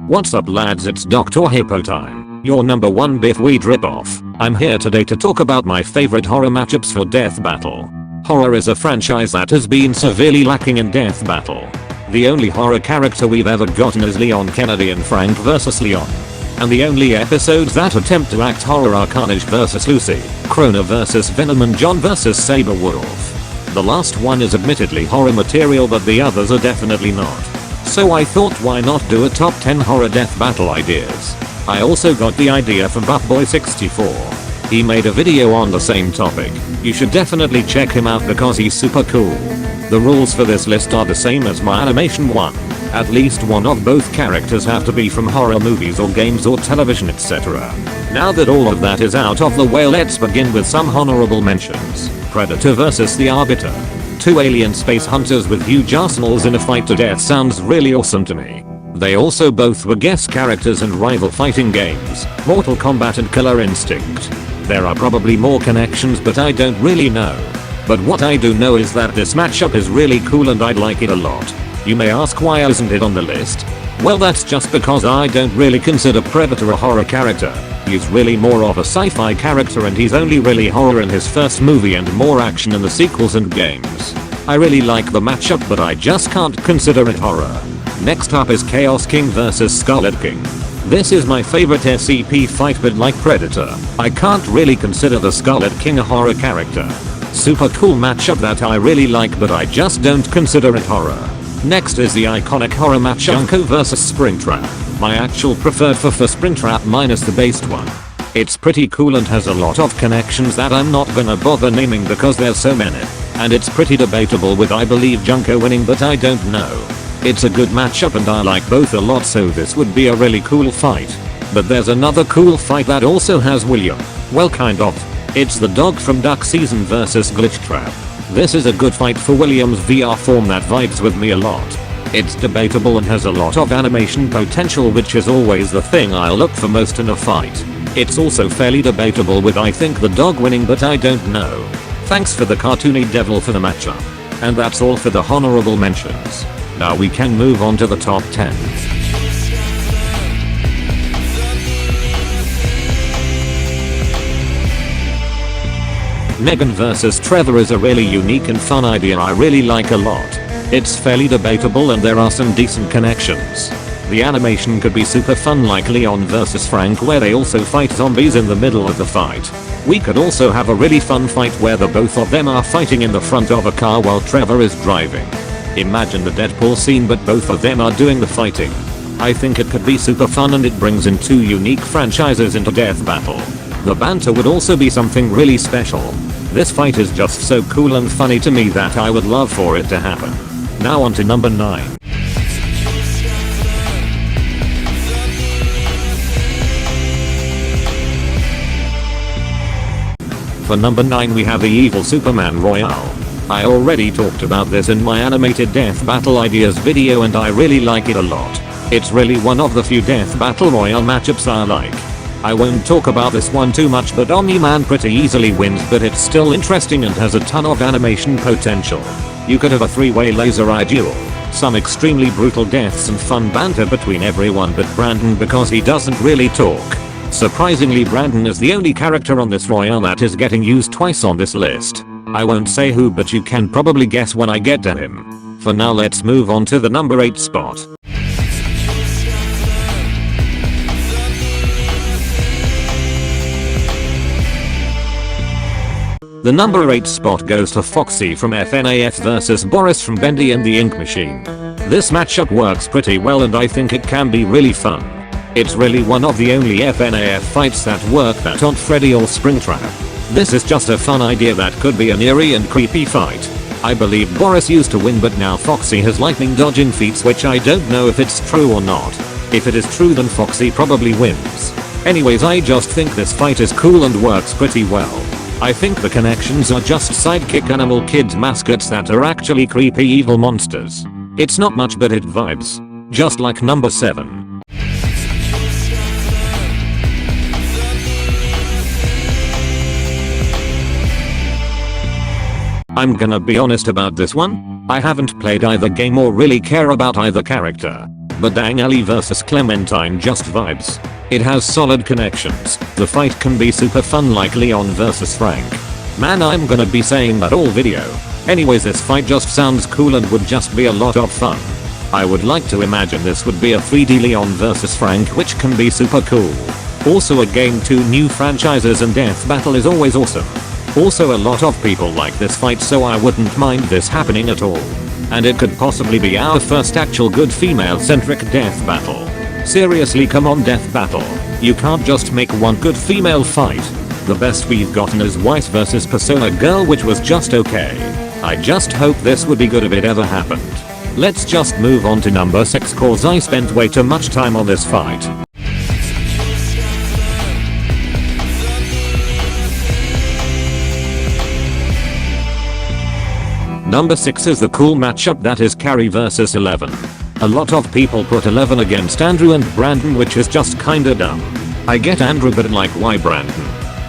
What's up lads, it's Dr. Hippo time, your number one Biff Weed ripoff. I'm here today to talk about my favorite horror matchups for Death Battle. Horror is a franchise that has been severely lacking in Death Battle. The only horror character we've ever gotten is Leon Kennedy and Frank vs. Leon. And the only episodes that attempt to act horror are Carnage vs. Lucy, Krona vs. Venom and John vs. Saberwolf. The last one is admittedly horror material, but the others are definitely not. So I thought, why not do a top 10 horror death battle ideas. I also got the idea from Buffboy64. He made a video on the same topic. You should definitely check him out because he's super cool. The rules for this list are the same as my animation one. At least one of both characters have to be from horror movies or games or television, etc. Now that all of that is out of the way, let's begin with some honorable mentions. Predator vs. the Arbiter. Two alien space hunters with huge arsenals in a fight to death sounds really awesome to me. They also both were guest characters in rival fighting games, Mortal Kombat and Killer Instinct. There are probably more connections, but I don't really know. But what I do know is that this matchup is really cool and I'd like it a lot. You may ask, why isn't it on the list? Well, that's just because I don't really consider Predator a horror character. He's really more of a sci-fi character and he's only really horror in his first movie and more action in the sequels and games. I really like the matchup, but I just can't consider it horror. Next up is Chaos King vs. Scarlet King. This is my favorite SCP fight, but like Predator, I can't really consider the Scarlet King a horror character. Super cool matchup that I really like, but I just don't consider it horror. Next is the iconic horror match Junko vs. Springtrap. My actual preferred for Springtrap minus the based one. It's pretty cool and has a lot of connections that I'm not gonna bother naming because there's so many. And it's pretty debatable with, I believe, Junko winning, but I don't know. It's a good matchup and I like both a lot, so this would be a really cool fight. But there's another cool fight that also has William. Well, kind of. It's the dog from Duck Season vs. Glitchtrap. This is a good fight for William's VR form that vibes with me a lot. It's debatable and has a lot of animation potential, which is always the thing I'll look for most in a fight. It's also fairly debatable with, I think, the dog winning, but I don't know. Thanks for the cartoony devil for the matchup. And that's all for the honorable mentions. Now we can move on to the top 10. Negan vs. Trevor is a really unique and fun idea I really like a lot. It's fairly debatable and there are some decent connections. The animation could be super fun, like Leon vs. Frank, where they also fight zombies in the middle of the fight. We could also have a really fun fight where the both of them are fighting in the front of a car while Trevor is driving. Imagine the Deadpool scene, but both of them are doing the fighting. I think it could be super fun and it brings in two unique franchises into Death Battle. The banter would also be something really special. This fight is just so cool and funny to me that I would love for it to happen. Now on to number 9. For number 9 we have the Evil Superman Royale. I already talked about this in my animated Death Battle Ideas video and I really like it a lot. It's really one of the few Death Battle Royale matchups I like. I won't talk about this one too much, but Omni-Man pretty easily wins, but it's still interesting and has a ton of animation potential. You could have a 3-way laser eye duel, some extremely brutal deaths and fun banter between everyone but Brandon because he doesn't really talk. Surprisingly, Brandon is the only character on this Royale that is getting used twice on this list. I won't say who, but you can probably guess when I get to him. For now, let's move on to the number 8 spot. The number 8 spot goes to Foxy from FNAF vs. Boris from Bendy and the Ink Machine. This matchup works pretty well and I think it can be really fun. It's really one of the only FNAF fights that work that aren't Freddy or Springtrap. This is just a fun idea that could be an eerie and creepy fight. I believe Boris used to win, but now Foxy has lightning dodging feats, which I don't know if it's true or not. If it is true, then Foxy probably wins. Anyways, I just think this fight is cool and works pretty well. I think the connections are just sidekick animal kids mascots that are actually creepy evil monsters. It's not much, but it vibes. Just like number 7. I'm gonna be honest about this one. I haven't played either game or really care about either character. But dang, Ellie vs Clementine just vibes. It has solid connections. The fight can be super fun like Leon vs Frank. Man, I'm gonna be saying that all video. Anyways, this fight just sounds cool and would just be a lot of fun. I would like to imagine this would be a 3D Leon vs Frank, which can be super cool. Also again, 2 new franchises and death battle is always awesome. Also a lot of people like this fight, so I wouldn't mind this happening at all. And it could possibly be our first actual good female centric death battle. Seriously, come on death battle. You can't just make one good female fight. The best we've gotten is White vs Persona Girl, which was just okay. I just hope this would be good if it ever happened. Let's just move on to number 6 cause I spent way too much time on this fight. Number 6 is the cool matchup that is Carrie vs Eleven. A lot of people put Eleven against Andrew and Brandon, which is just kinda dumb. I get Andrew, but like, why Brandon?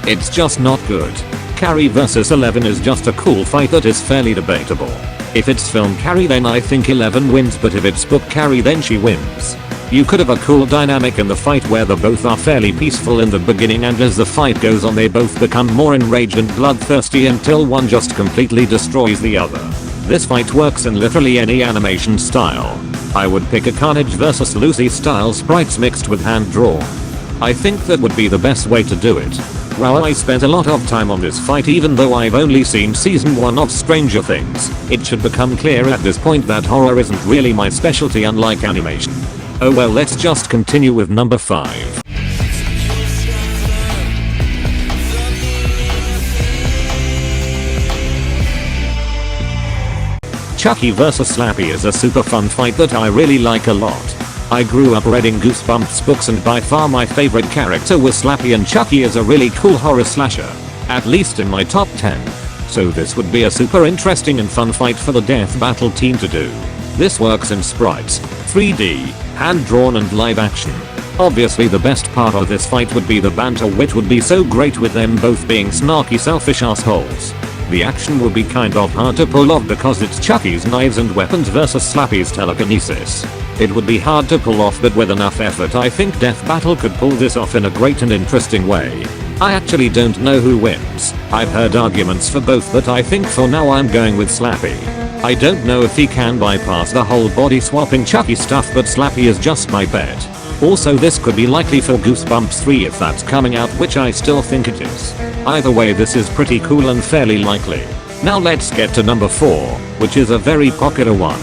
It's just not good. Carrie vs Eleven is just a cool fight that is fairly debatable. If it's film Carrie, then I think Eleven wins, but if it's book Carrie, then she wins. You could have a cool dynamic in the fight where the both are fairly peaceful in the beginning, and as the fight goes on they both become more enraged and bloodthirsty until one just completely destroys the other. This fight works in literally any animation style. I would pick a Carnage vs Lucy style sprites mixed with hand drawn. I think that would be the best way to do it. Wow, I spent a lot of time on this fight even though I've only seen season 1 of Stranger Things. It should become clear at this point that horror isn't really my specialty, unlike animation. Oh well, let's just continue with number 5. Chucky vs Slappy is a super fun fight that I really like a lot. I grew up reading Goosebumps books and by far my favorite character was Slappy, and Chucky is a really cool horror slasher. At least in my top 10. So this would be a super interesting and fun fight for the death battle team to do. This works in sprites, 3D, hand drawn and live action. Obviously the best part of this fight would be the banter, which would be so great with them both being snarky selfish assholes. The action would be kind of hard to pull off because it's Chucky's knives and weapons versus Slappy's telekinesis. It would be hard to pull off, but with enough effort I think Death Battle could pull this off in a great and interesting way. I actually don't know who wins. I've heard arguments for both, but I think for now I'm going with Slappy. I don't know if he can bypass the whole body swapping Chucky stuff, but Slappy is just my bet. Also, this could be likely for Goosebumps 3 if that's coming out, which I still think it is. Either way, this is pretty cool and fairly likely. Now let's get to number 4, which is a very popular one.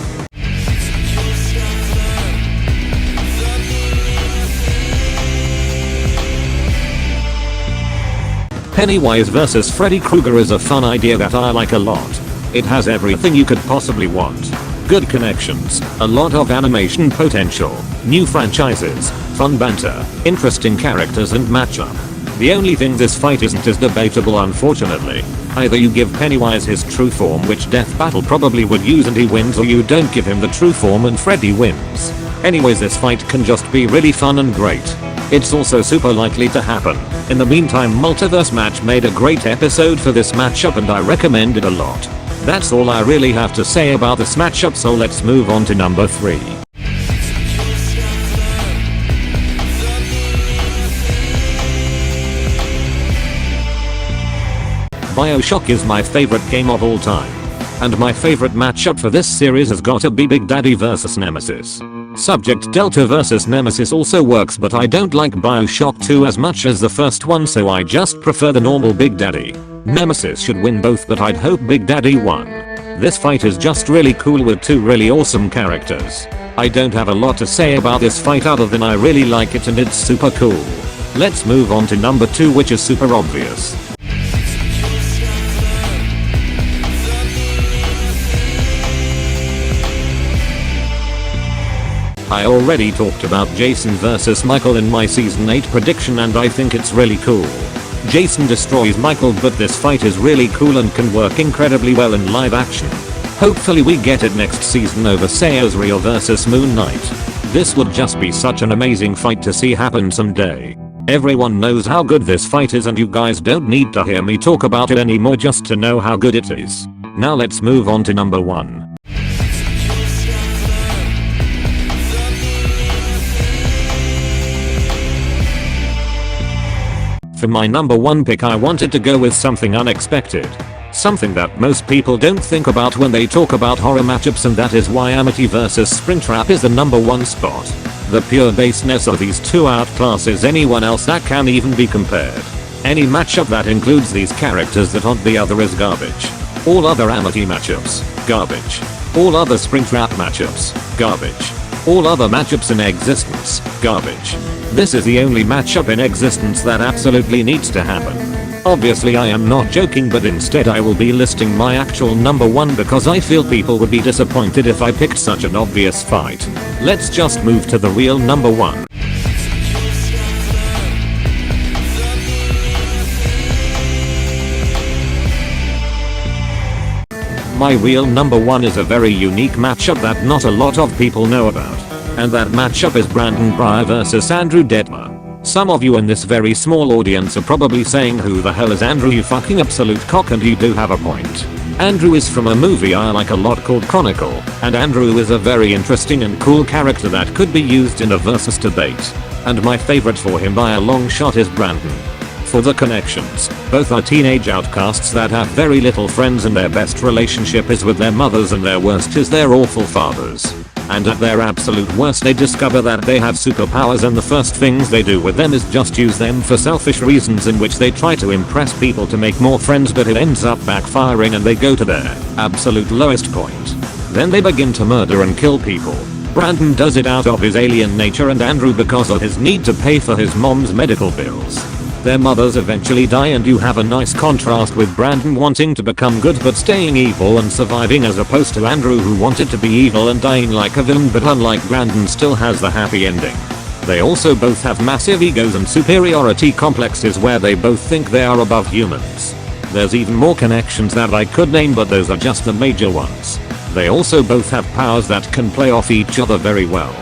Pennywise vs Freddy Krueger is a fun idea that I like a lot. It has everything you could possibly want. Good connections, a lot of animation potential, new franchises, fun banter, interesting characters and matchup. The only thing this fight isn't is debatable, unfortunately. Either you give Pennywise his true form, which Death Battle probably would use, and he wins, or you don't give him the true form and Freddy wins. Anyways, this fight can just be really fun and great. It's also super likely to happen. In the meantime, Multiverse Match made a great episode for this matchup and I recommend it a lot. That's all I really have to say about this matchup, so let's move on to number 3. BioShock is my favorite game of all time. And my favorite matchup for this series has gotta be Big Daddy vs Nemesis. Subject Delta vs Nemesis also works, but I don't like BioShock 2 as much as the first one, so I just prefer the normal Big Daddy. Nemesis should win both, but I'd hope Big Daddy won. This fight is just really cool with 2 really awesome characters. I don't have a lot to say about this fight other than I really like it and it's super cool. Let's move on to number 2, which is super obvious. I already talked about Jason vs Michael in my season 8 prediction, and I think it's really cool. Jason destroys Michael, but this fight is really cool and can work incredibly well in live action. Hopefully we get it next season over, say, Azrael vs Moon Knight. This would just be such an amazing fight to see happen someday. Everyone knows how good this fight is, and you guys don't need to hear me talk about it anymore just to know how good it is. Now let's move on to number 1. for my number 1 pick I wanted to go with something unexpected. Something that most people don't think about when they talk about horror matchups, and that is why Amity vs Springtrap is the number 1 spot. The pure baseness of these two outclasses anyone else that can even be compared. Any matchup that includes these characters that aren't the other is garbage. All other Amity matchups, garbage. All other Springtrap matchups, garbage. All other matchups in existence, garbage. This is the only matchup in existence that absolutely needs to happen. Obviously I am not joking, but instead I will be listing my actual number 1 because I feel people would be disappointed if I picked such an obvious fight. Let's just move to the real number 1. My real number 1 is a very unique matchup that not a lot of people know about. And that matchup is Brandon Breyer vs Andrew Detmer. Some of you in this very small audience are probably saying, who the hell is Andrew, you fucking absolute cock, and you do have a point. Andrew is from a movie I like a lot called Chronicle, and Andrew is a very interesting and cool character that could be used in a versus debate. And my favorite for him by a long shot is Brandon. For the connections, both are teenage outcasts that have very little friends, and their best relationship is with their mothers and their worst is their awful fathers. And at their absolute worst they discover that they have superpowers, and the first things they do with them is just use them for selfish reasons, in which they try to impress people to make more friends, but it ends up backfiring and they go to their absolute lowest point. Then they begin to murder and kill people. Brandon does it out of his alien nature, and Andrew because of his need to pay for his mom's medical bills. Their mothers eventually die, and you have a nice contrast with Brandon wanting to become good but staying evil and surviving, as opposed to Andrew who wanted to be evil and dying like a villain, but unlike Brandon still has the happy ending. They also both have massive egos and superiority complexes where they both think they are above humans. There's even more connections that I could name, but those are just the major ones. They also both have powers that can play off each other very well.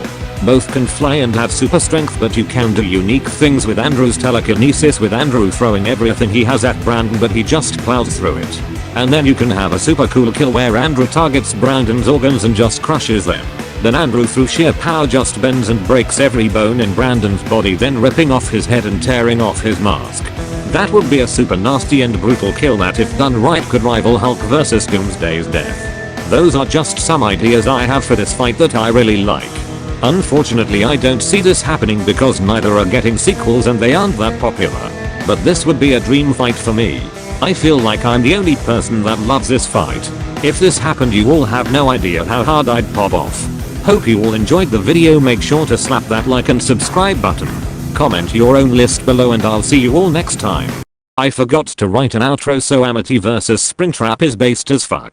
Both can fly and have super strength, but you can do unique things with Andrew's telekinesis, with Andrew throwing everything he has at Brandon but he just plows through it. And then you can have a super cool kill where Andrew targets Brandon's organs and just crushes them. Then Andrew through sheer power just bends and breaks every bone in Brandon's body, then ripping off his head and tearing off his mask. That would be a super nasty and brutal kill that, if done right, could rival Hulk vs Doomsday's death. Those are just some ideas I have for this fight that I really like. Unfortunately I don't see this happening because neither are getting sequels and they aren't that popular. But this would be a dream fight for me. I feel like I'm the only person that loves this fight. If this happened you all have no idea how hard I'd pop off. Hope you all enjoyed the video. Make sure to slap that like and subscribe button. Comment your own list below and I'll see you all next time. I forgot to write an outro, so Amity vs Springtrap is based as fuck.